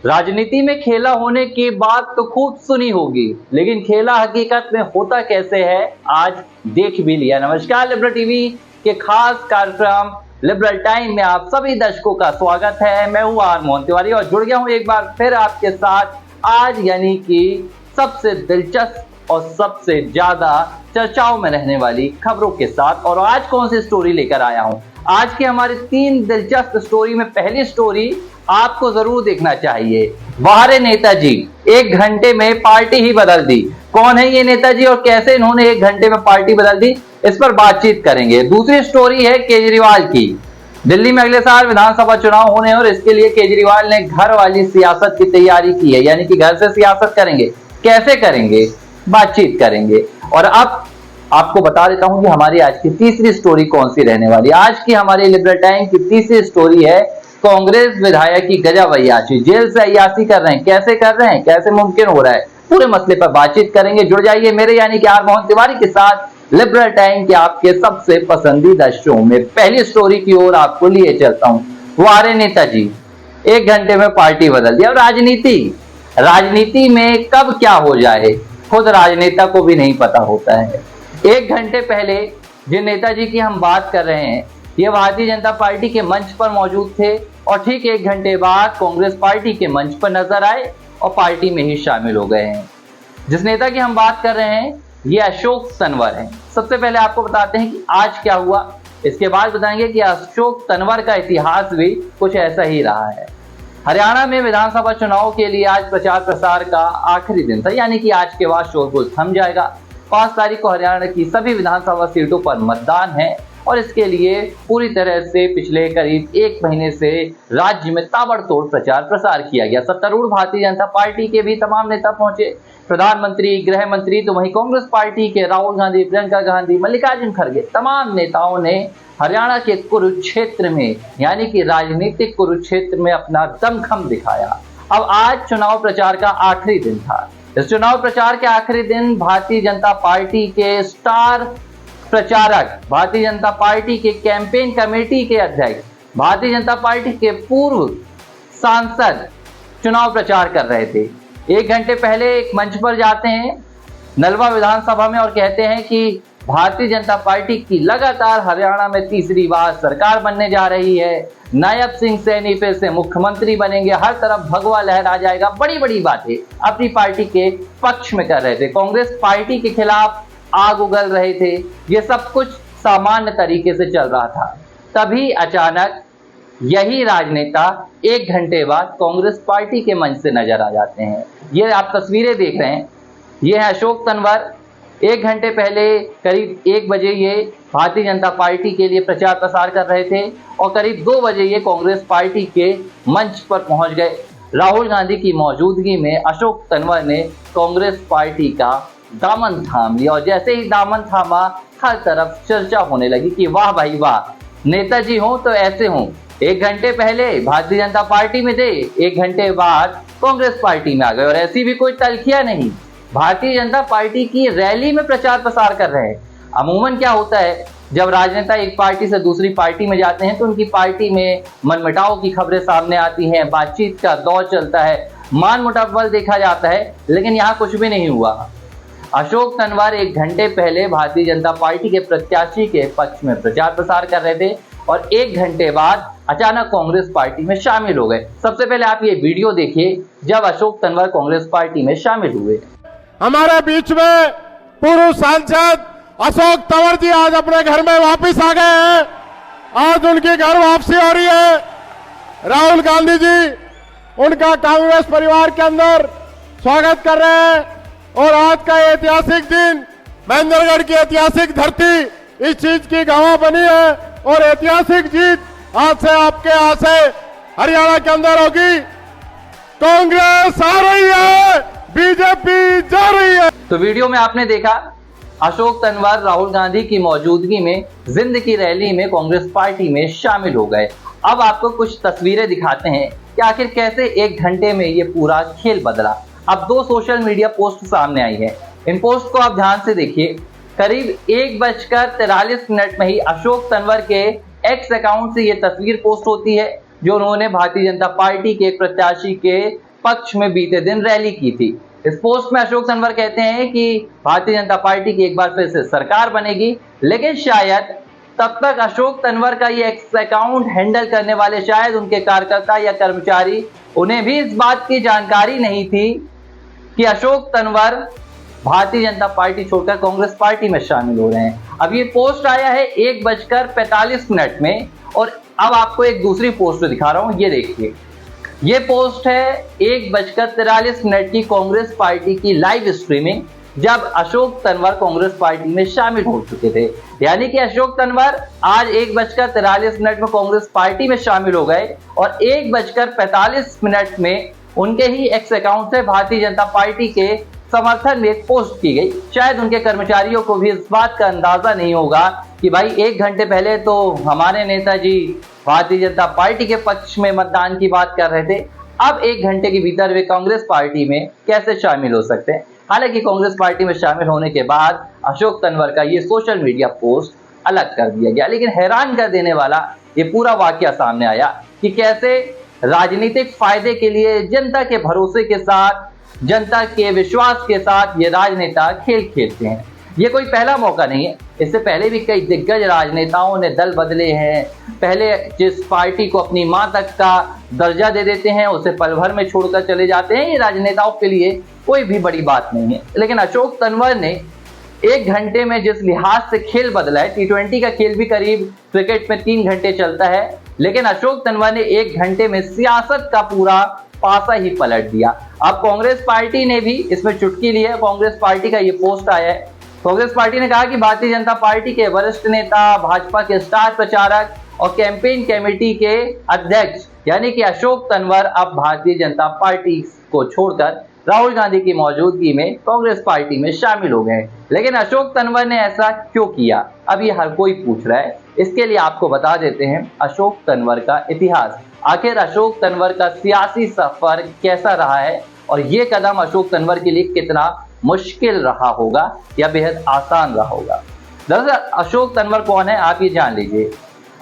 राजनीति में खेला होने की बात तो खूब सुनी होगी, लेकिन खेला हकीकत में होता कैसे है आज देख भी लिया। नमस्कार, लिबरल टीवी के खास कार्यक्रम लिबरल टाइम में आप सभी दर्शकों का स्वागत है। मैं हूं आर मोहन तिवारी और जुड़ गया हूं एक बार फिर आपके साथ आज, यानी कि सबसे दिलचस्प और सबसे ज्यादा चर्चाओं में रहने वाली खबरों के साथ। और आज कौन सी स्टोरी लेकर आया हूं? आज की हमारी 3 दिलचस्प स्टोरी में पहली स्टोरी आपको जरूर देखना चाहिए। बाहर नेताजी 1 घंटे में पार्टी ही बदल दी। कौन है ये नेताजी और कैसे इन्होंने 1 घंटे में पार्टी बदल दी, इस पर बातचीत करेंगे। दूसरी स्टोरी है केजरीवाल की। दिल्ली में अगले साल विधानसभा चुनाव होने और इसके लिए केजरीवाल ने घर वाली सियासत की तैयारी की है, यानी कि घर से सियासत करेंगे। कैसे करेंगे, बातचीत करेंगे। और अब आपको बता देता हूं कि हमारी आज की तीसरी स्टोरी कौन सी रहने वाली है। आज की हमारी लिबरल टाइम की तीसरी स्टोरी है कांग्रेस विधायक की गजब अय्याशी। जेल से अय्याशी कर रहे हैं, कैसे कर रहे हैं, कैसे मुमकिन हो रहा है, पूरे मसले पर बातचीत करेंगे। जुड़ जाइए मेरे यानी कि आर मोहन तिवारी के साथ लिबरल टाइम के आपके सबसे पसंदीदा शो में। पहली स्टोरी की ओर आपको लिए चलता हूं। वो आ रहे नेताजी 1 घंटे में पार्टी बदल दी। और राजनीति में कब क्या हो जाए खुद राजनेता को भी नहीं पता होता है। 1 घंटे पहले जिन नेताजी की हम बात कर रहे हैं, ये भारतीय जनता पार्टी के मंच पर मौजूद थे और ठीक 1 घंटे बाद कांग्रेस पार्टी के मंच पर नजर आए और पार्टी में ही शामिल हो गए हैं। जिस नेता की हम बात कर रहे हैं ये अशोक तंवर हैं। सबसे पहले आपको बताते हैं कि आज क्या हुआ, इसके बाद बताएंगे कि अशोक तंवर का इतिहास भी कुछ ऐसा ही रहा है। हरियाणा में विधानसभा चुनाव के लिए आज प्रचार प्रसार का आखिरी दिन था, यानी कि आज के बाद शोरगुल थम जाएगा। 5 तारीख को हरियाणा की सभी विधानसभा सीटों पर मतदान है और इसके लिए पूरी तरह से पिछले करीब 1 महीने से राज्य में ताबड़तोड़ प्रचार प्रसार किया गया। सत्तारूढ़ भारतीय जनता पार्टी के भी तमाम नेता पहुंचे, प्रधानमंत्री, गृह मंत्री, तो वहीं कांग्रेस पार्टी के राहुल गांधी, प्रियंका गांधी, मल्लिकार्जुन खड़गे, तमाम नेताओं ने हरियाणा के कुरुक्षेत्र में, यानी कि राजनीतिक कुरुक्षेत्र में अपना दमखम दिखाया। अब आज चुनाव प्रचार का आखिरी दिन था। इस चुनाव प्रचार के आखिरी दिन भारतीय जनता पार्टी के स्टार प्रचारक, भारतीय जनता पार्टी के कैंपेन कमेटी के अध्यक्ष, भारतीय जनता पार्टी के पूर्व सांसद चुनाव प्रचार कर रहे थे। 1 घंटे पहले एक मंच पर जाते हैं नलवा विधानसभा में और कहते हैं कि भारतीय जनता पार्टी की लगातार हरियाणा में तीसरी बार सरकार बनने जा रही है, नायब सिंह सैनी फिर से मुख्यमंत्री बनेंगे, हर तरफ भगवा लहरा जाएगा। बड़ी बड़ी बातें अपनी पार्टी के पक्ष में कर रहे थे, कांग्रेस पार्टी के खिलाफ आग उगल रहे थे। ये सब कुछ सामान्य तरीके से चल रहा था। तभी अचानक यही राजनेता 1 घंटे बाद कांग्रेस पार्टी के मंच से नजर आ जाते हैं। ये आप तस्वीरें देख रहे हैं, ये है अशोक तंवर। 1 घंटे पहले करीब 1 बजे ये भारतीय जनता पार्टी के लिए प्रचार प्रसार कर रहे थे और करीब 2 बजे ये कांग्रेस पार्टी के मंच पर पहुंच गए। राहुल गांधी की मौजूदगी में अशोक तंवर ने कांग्रेस पार्टी का दामन थाम लिया और जैसे ही दामन थामा, हर तरफ चर्चा होने लगी कि वाह भाई वाह, नेताजी हो तो ऐसे हों। 1 घंटे पहले भारतीय जनता पार्टी में थे, 1 घंटे बाद कांग्रेस पार्टी में आ गए। और ऐसी भी कोई तलखियां नहीं, भारतीय जनता पार्टी की रैली में प्रचार प्रसार कर रहे हैं। अमूमन क्या होता है, जब राजनेता एक पार्टी से दूसरी पार्टी में जाते हैं तो उनकी पार्टी में मनमुटाव की खबरें सामने आती हैं, बातचीत का दौर चलता है, मान मुटावल देखा जाता है, लेकिन यहाँ कुछ भी नहीं हुआ। अशोक तंवर 1 घंटे पहले भारतीय जनता पार्टी के प्रत्याशी के पक्ष में प्रचार प्रसार कर रहे थे और 1 घंटे बाद अचानक कांग्रेस पार्टी में शामिल हो गए। सबसे पहले आप ये वीडियो देखिए जब अशोक तंवर कांग्रेस पार्टी में शामिल हुए। हमारे बीच में पूर्व सांसद अशोक तंवर जी आज अपने घर में वापस आ गए हैं। आज उनकी घर वापसी हो रही है। राहुल गांधी जी उनका कांग्रेस परिवार के अंदर स्वागत कर रहे हैं और आज का ऐतिहासिक दिन, महेंद्रगढ़ की ऐतिहासिक धरती इस चीज की गवाह बनी है और ऐतिहासिक जीत आज से आपके यहाँ से हरियाणा के अंदर होगी। कांग्रेस आ रही है, बीजेपी जा रही है। तो वीडियो में आपने देखा अशोक तंवर राहुल गांधी की मौजूदगी में जिंद की रैली में कांग्रेस पार्टी में शामिल हो गए। अब आपको कुछ तस्वीरें दिखाते हैं कि आखिर कैसे 1 घंटे में ये पूरा खेल बदला। अब 2 सोशल मीडिया पोस्ट सामने आई है, इन पोस्ट को आप ध्यान से देखिए। करीब 1:43 में ही अशोक तंवर के एक्स अकाउंट से ये तस्वीर पोस्ट होती है जो उन्होंने भारतीय जनता पार्टी के प्रत्याशी के पक्ष में बीते दिन रैली की थी। इस पोस्ट में अशोक तंवर कहते हैं कि भारतीय जनता पार्टी की एक बार फिर से सरकार बनेगी, लेकिन शायद तब तक अशोक तंवर का ये एक्स अकाउंट हैंडल करने वाले शायद उनके कार्यकर्ता या कर्मचारी, उन्हें भी इस बात की जानकारी नहीं थी कि अशोक तंवर भारतीय जनता पार्टी छोड़कर कांग्रेस पार्टी में शामिल हो रहे हैं। अब ये पोस्ट आया है 1:45 में, और अब आपको एक दूसरी पोस्ट दिखा रहा हूं, ये देखिए। ये पोस्ट है 1:43 की कांग्रेस पार्टी की लाइव स्ट्रीमिंग, जब अशोक तंवर कांग्रेस पार्टी में शामिल हो चुके थे। यानी कि अशोक तंवर आज 1:43 में कांग्रेस पार्टी में शामिल हो गए और 1:45 में उनके ही एक्स अकाउंट से भारतीय जनता पार्टी के समर्थन में एक पोस्ट की गई। शायद उनके कर्मचारियों को भी इस बात का अंदाजा नहीं होगा कि भाई 1 घंटे पहले तो हमारे नेताजी भारतीय जनता पार्टी के पक्ष में मतदान की बात कर रहे थे, अब 1 घंटे के भीतर वे कांग्रेस पार्टी में कैसे शामिल हो सकते हैं। हालांकि कांग्रेस पार्टी में शामिल होने के बाद अशोक तंवर का ये सोशल मीडिया पोस्ट अलग कर दिया गया, लेकिन हैरान कर देने वाला ये पूरा वाकया सामने आया कि कैसे राजनीतिक फायदे के लिए जनता के भरोसे के साथ, जनता के विश्वास के साथ ये राजनेता खेल खेलते हैं। ये कोई पहला मौका नहीं है, इससे पहले भी कई दिग्गज राजनेताओं ने दल बदले हैं। पहले जिस पार्टी को अपनी मां तक का दर्जा दे देते हैं उसे पल भर में छोड़कर चले जाते हैं। ये राजनेताओं के लिए कोई भी बड़ी बात नहीं है, लेकिन अशोक तंवर ने 1 घंटे में जिस लिहाज से खेल बदला है, T20 का खेल भी करीब क्रिकेट में 3 घंटे चलता है, लेकिन अशोक तंवर ने 1 घंटे में सियासत का पूरा पासा ही पलट दिया। अब कांग्रेस पार्टी ने भी इसमें चुटकी ली है। कांग्रेस पार्टी का ये पोस्ट आया है। कांग्रेस पार्टी ने कहा कि भारतीय जनता पार्टी के वरिष्ठ नेता, भाजपा के स्टार प्रचारक और कैंपेन कमेटी के अध्यक्ष यानी कि अशोक तंवर अब भारतीय जनता पार्टी को छोड़कर राहुल गांधी की मौजूदगी में कांग्रेस पार्टी में शामिल हो गए। लेकिन अशोक तंवर ने ऐसा क्यों किया, अब ये हर कोई पूछ रहा है। इसके लिए आपको बता देते हैं अशोक तंवर का इतिहास। आखिर अशोक तंवर का सियासी सफर कैसा रहा है और ये कदम अशोक तंवर के लिए कितना मुश्किल रहा होगा या बेहद आसान रहा होगा। दरअसल अशोक तंवर कौन है, आप ये जान लीजिए।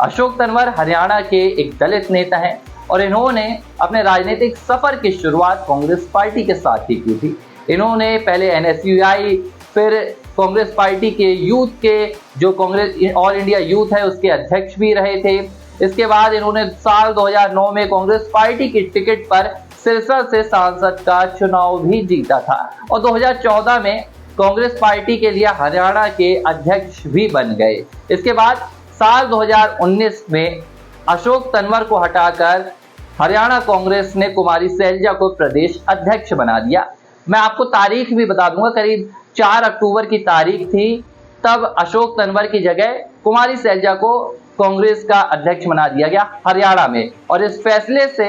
अशोक तंवर हरियाणा के एक दलित नेता हैं और इन्होंने अपने राजनीतिक सफर की शुरुआत कांग्रेस पार्टी के साथ ही की थी। इन्होंने पहले NSUI, फिर कांग्रेस पार्टी के यूथ के जो कांग्रेस ऑल इंडिया यूथ है उसके अध्यक्ष भी रहे थे। इसके बाद इन्होंने साल 2009 में कांग्रेस पार्टी की टिकट पर सिरसा से सांसद का चुनाव भी जीता था और 2014 में कांग्रेस पार्टी के लिए हरियाणा के अध्यक्ष भी बन गए। इसके बाद साल 2019 में अशोक तंवर को हटाकर हरियाणा कांग्रेस ने कुमारी सैलजा को प्रदेश अध्यक्ष बना दिया। मैं आपको तारीख भी बता दूंगा, करीब 4 अक्टूबर की तारीख थी, तब अशोक तंवर की जगह कुमारी सैलजा को कांग्रेस का अध्यक्ष बना दिया गया हरियाणा में। और इस फैसले से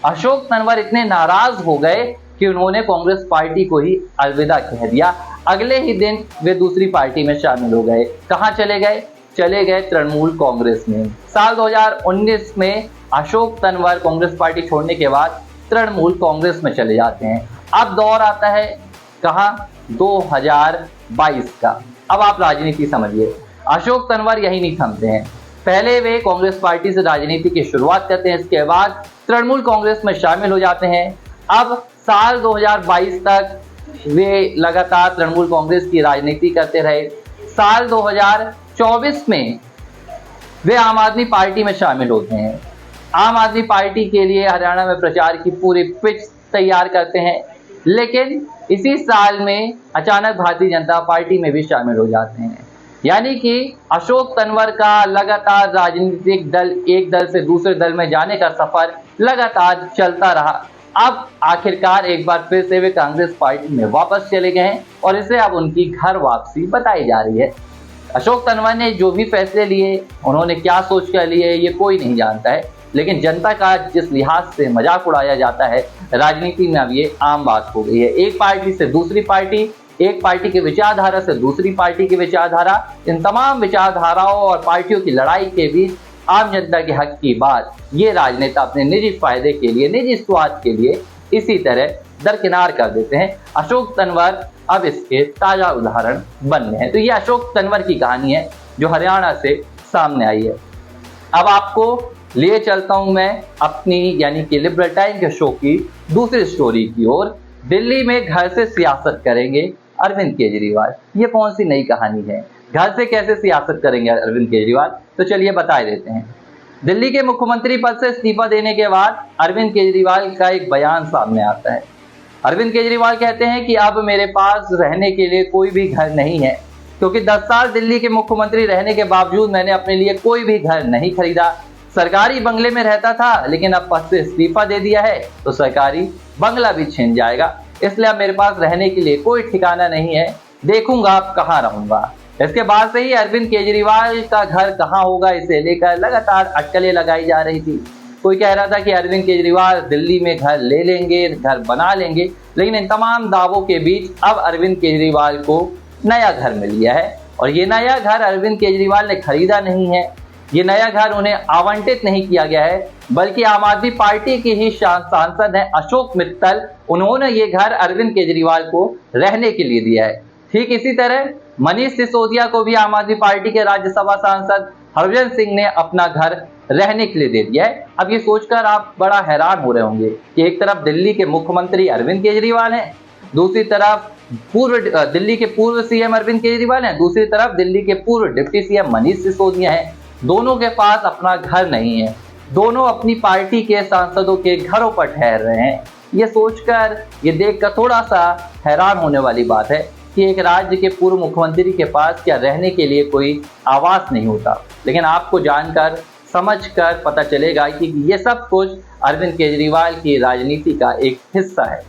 अशोक तंवर इतने नाराज हो गए कि उन्होंने कांग्रेस पार्टी को ही अलविदा कह दिया। अगले ही दिन वे दूसरी पार्टी में शामिल हो गए। कहां चले गए? चले गए तृणमूल कांग्रेस में। साल 2019 में अशोक तंवर कांग्रेस पार्टी छोड़ने के बाद तृणमूल कांग्रेस में चले जाते हैं। अब दौर आता है कहां? 2022 का। अब आप राजनीति समझिए। अशोक तंवर यही नहीं थमते हैं। पहले वे कांग्रेस पार्टी से राजनीति की शुरुआत करते हैं, इसके बाद तृणमूल कांग्रेस में शामिल हो जाते हैं। अब साल 2022 तक वे लगातार तृणमूल कांग्रेस की राजनीति करते रहे। साल 2024 में वे आम आदमी पार्टी में शामिल होते हैं। आम आदमी पार्टी के लिए हरियाणा में प्रचार की पूरी पिच तैयार करते हैं, लेकिन इसी साल में अचानक भारतीय जनता पार्टी में भी शामिल हो जाते हैं। यानी कि अशोक तंवर का लगातार राजनीतिक दल, एक दल से दूसरे दल में जाने का सफर लगातार चलता रहा। अब आखिरकार एक बार फिर से वे कांग्रेस पार्टी में वापस चले गए हैं और इसे अब उनकी घर वापसी बताई जा रही है। अशोक तंवर ने जो भी फैसले लिए, उन्होंने क्या सोच कर लिए, ये कोई नहीं जानता है, लेकिन जनता का जिस लिहाज से मजाक उड़ाया जाता है राजनीति में, अब ये आम बात हो गई है। एक पार्टी से दूसरी पार्टी, एक पार्टी की विचारधारा से दूसरी पार्टी की विचारधारा, इन तमाम विचारधाराओं और पार्टियों की लड़ाई के बीच आम जनता के हक की बात ये राजनेता अपने निजी फायदे के लिए, निजी स्वार्थ के लिए इसी तरह दरकिनार कर देते हैं। अशोक तंवर अब इसके ताजा उदाहरण बन गए हैं। तो ये अशोक तंवर की कहानी है जो हरियाणा से सामने आई है। अब आपको लिए चलता हूं मैं अपनी यानी कि लिबरल टाइम के शो की दूसरी स्टोरी की ओर। दिल्ली में घर से सियासत करेंगे अरविंद केजरीवाल। ये कौन सी नई कहानी है? घर से कैसे सियासत करेंगे अरविंद केजरीवाल? तो चलिए बता देते हैं। दिल्ली के मुख्यमंत्री पद से इस्तीफा देने के बाद अरविंद केजरीवाल का एक बयान सामने आता है। अरविंद केजरीवाल कहते हैं कि अब मेरे पास रहने के लिए कोई भी घर नहीं है, क्योंकि 10 साल दिल्ली के मुख्यमंत्री रहने के बावजूद मैंने अपने लिए कोई भी घर नहीं खरीदा। सरकारी बंगले में रहता था, लेकिन अब पद से इस्तीफा दे दिया है तो सरकारी बंगला भी छिन जाएगा, इसलिए अब मेरे पास रहने के लिए कोई ठिकाना नहीं है, देखूंगा अब कहाँ रहूंगा। इसके बाद से ही अरविंद केजरीवाल का घर कहाँ होगा, इसे लेकर लगातार अटकलें लगाई जा रही थी। कोई कह रहा था कि अरविंद केजरीवाल दिल्ली में घर ले लेंगे, घर बना लेंगे, लेकिन इन तमाम दावों के बीच अब अरविंद केजरीवाल को नया घर मिल गया है। और ये नया घर अरविंद केजरीवाल ने खरीदा नहीं है, ये नया घर उन्हें आवंटित नहीं किया गया है, बल्कि आम आदमी पार्टी के ही सांसद हैं अशोक मित्तल, उन्होंने ये घर अरविंद केजरीवाल को रहने के लिए दिया है। ठीक इसी तरह मनीष सिसोदिया को भी आम आदमी पार्टी के राज्यसभा सांसद हरभजन सिंह ने अपना घर रहने के लिए दे दिया है। अब ये सोचकर आप बड़ा हैरान हो रहे होंगे कि एक तरफ दिल्ली के मुख्यमंत्री अरविंद केजरीवाल हैं, दूसरी तरफ दिल्ली के पूर्व सीएम अरविंद केजरीवाल हैं, दूसरी तरफ दिल्ली के पूर्व डिप्टी सीएम मनीष सिसोदिया हैं। दोनों के पास अपना घर नहीं है, दोनों अपनी पार्टी के सांसदों के घरों पर ठहर रहे हैं। ये सोचकर, ये देखकर थोड़ा सा हैरान होने वाली बात है कि एक राज्य के पूर्व मुख्यमंत्री के पास क्या रहने के लिए कोई आवास नहीं होता। लेकिन आपको जानकर, समझकर पता चलेगा कि ये सब कुछ अरविंद केजरीवाल की राजनीति का एक हिस्सा है।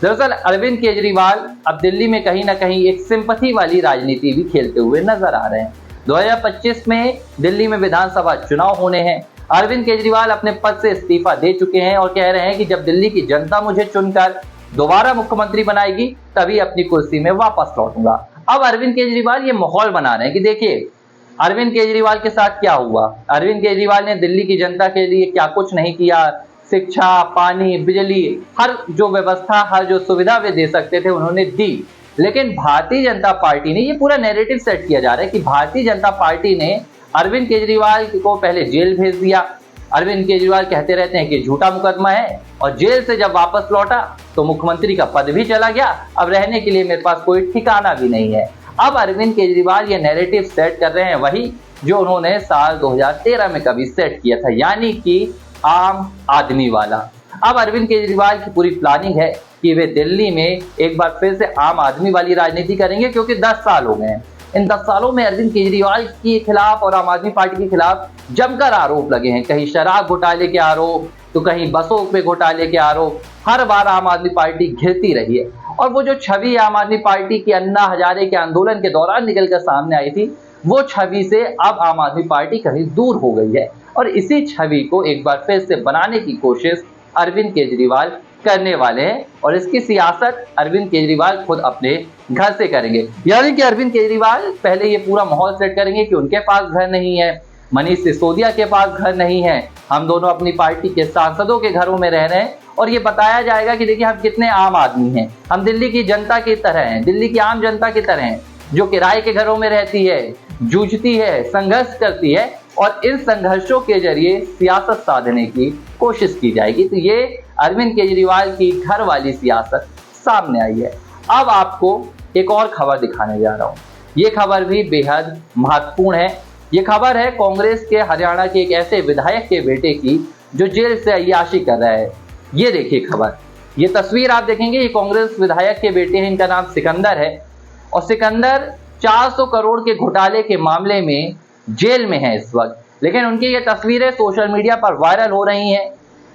दरअसल अरविंद केजरीवाल अब दिल्ली में कहीं ना कहीं एक सिंपैथी वाली राजनीति भी खेलते हुए नजर आ रहे हैं। 2025 में दिल्ली में विधानसभा चुनाव होने हैं। अरविंद केजरीवाल अपने पद से इस्तीफा दे चुके हैं और कह रहे हैं कि जब दिल्ली की जनता मुझे चुनकर दोबारा मुख्यमंत्री बनाएगी तभी अपनी कुर्सी में वापस लौटूंगा। अब अरविंद केजरीवाल ये माहौल बना रहे हैं कि देखिए अरविंद केजरीवाल के साथ क्या हुआ। अरविंद केजरीवाल ने दिल्ली की जनता के लिए क्या कुछ नहीं किया। शिक्षा, पानी, बिजली, हर जो व्यवस्था, हर जो सुविधा वे दे सकते थे उन्होंने दी। लेकिन भारतीय जनता पार्टी ने, ये पूरा नैरेटिव सेट किया जा रहा है कि भारतीय जनता पार्टी ने अरविंद केजरीवाल को पहले जेल भेज दिया। अरविंद केजरीवाल कहते रहते हैं कि झूठा मुकदमा है, और जेल से जब वापस लौटा तो मुख्यमंत्री का पद भी चला गया, अब रहने के लिए मेरे पास कोई ठिकाना भी नहीं है। अब अरविंद केजरीवाल ये नैरेटिव सेट कर रहे हैं, वही जो उन्होंने साल 2013 में कभी सेट किया था, यानी कि आम आदमी वाला। अब अरविंद केजरीवाल की पूरी प्लानिंग है कि वे दिल्ली में एक बार फिर से आम आदमी वाली राजनीति करेंगे, क्योंकि 10 साल हो गए हैं। इन 10 सालों में अरविंद केजरीवाल के खिलाफ और आम आदमी पार्टी के खिलाफ जमकर आरोप लगे हैं। कहीं शराब घोटाले के आरोप, तो कहीं बसों पे घोटाले के आरोप। हर बार आम आदमी पार्टी घिरती रही है, और वो जो छवि आम आदमी पार्टी की अन्ना हजारे के आंदोलन के दौरान निकलकर सामने आई थी, वो छवि से अब आम आदमी पार्टी कहीं दूर हो गई है। और इसी छवि को एक बार फिर से बनाने की कोशिश अरविंद केजरीवाल करने वाले हैं, और इसकी सियासत अरविंद केजरीवाल खुद अपने घर से करेंगे। यानी कि अरविंद केजरीवाल पहले ये पूरा माहौल सेट करेंगे कि उनके पास घर नहीं है, मनीष सिसोदिया के पास घर नहीं है, हम दोनों अपनी पार्टी के सांसदों के घरों में रह रहे हैं, और ये बताया जाएगा कि देखिए हम कितने आम आदमी हैं, हम दिल्ली की जनता की तरह हैं, दिल्ली की आम जनता की तरह हैं, जो किराए के घरों में रहती है, जूझती है, संघर्ष करती है, और इन संघर्षों के जरिए सियासत साधने की कोशिश की जाएगी। तो ये अरविंद केजरीवाल की घर वाली सियासत सामने आई है। अब आपको एक और खबर दिखाने जा रहा हूँ। ये खबर भी बेहद महत्वपूर्ण है। ये खबर है कांग्रेस के हरियाणा के एक ऐसे विधायक के बेटे की जो जेल से अय्याशी कर रहा है। ये देखिए खबर, ये तस्वीर आप देखेंगे, ये कांग्रेस विधायक के बेटे हैं, इनका नाम सिकंदर है, और सिकंदर 400 करोड़ के घोटाले के मामले में जेल में है इस वक्त। लेकिन उनकी ये तस्वीरें सोशल मीडिया पर वायरल हो रही हैं।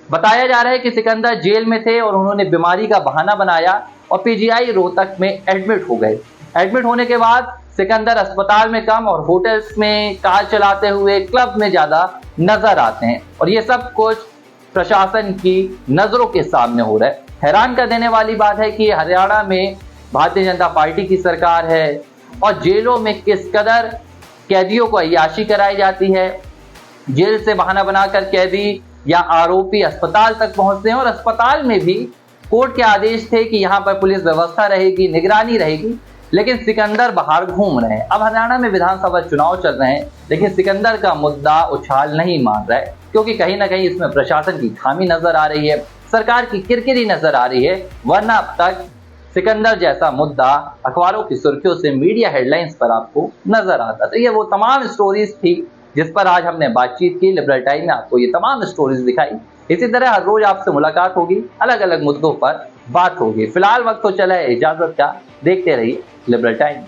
बताया जा रहा है कि सिकंदर जेल में थे और उन्होंने बीमारी का बहाना बनाया और पीजीआई रोहतक में एडमिट हो गए। एडमिट होने के बाद सिकंदर अस्पताल में कम और होटल्स में कार चलाते हुए क्लब में ज़्यादा नजर आते हैं, और ये सब कुछ प्रशासन की नज़रों के सामने हो रहा है। हैरान कर देने वाली बात है कि हरियाणा में भारतीय जनता पार्टी की सरकार है, और जेलों में किस कदर कैदियों को अय्याशी कराई जाती है। जेल से बहाना बनाकर कैदी या आरोपी अस्पताल तक पहुंचते हैं, और अस्पताल में भी कोर्ट के आदेश थे कि यहाँ पर पुलिस व्यवस्था रहेगी, निगरानी रहेगी, लेकिन सिकंदर बाहर घूम रहे हैं। अब हरियाणा में विधानसभा चुनाव चल रहे हैं, लेकिन सिकंदर का मुद्दा उछाल नहीं मार रहा है, क्योंकि कहीं ना कहीं इसमें प्रशासन की खामी नजर आ रही है, सरकार की किरकिरी नजर आ रही है। वरना अब तक सिकंदर जैसा मुद्दा अखबारों की सुर्खियों से मीडिया हेडलाइंस पर आपको नजर आता था। ये वो तमाम स्टोरीज थी जिस पर आज हमने बातचीत की। लिबरल टाइम में आपको ये तमाम स्टोरीज दिखाई। इसी तरह हर रोज आपसे मुलाकात होगी, अलग अलग मुद्दों पर बात होगी। फिलहाल वक्त तो चला है इजाजत का। देखते रहिए लिबरल टाइम।